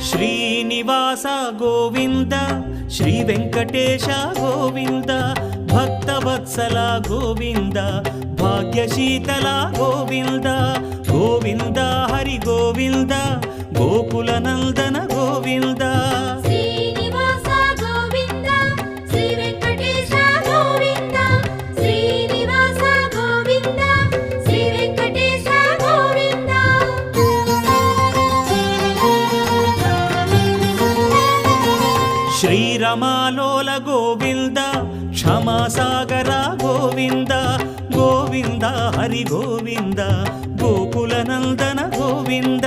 Srinivasa Govinda Shri Venkatesha Govinda Bhaktavatsala Govinda భాగ్యశీతల Govinda Govinda Hari Govinda Gokula Nandana Govinda Srinivasa Govinda Shri Venkatesha Govinda Srinivasa Govinda Shri Venkatesha Govinda శ్రీరమాలోల Govinda క్షమాసాగర Govinda Govinda Hari Govinda Gokula Nandana Govinda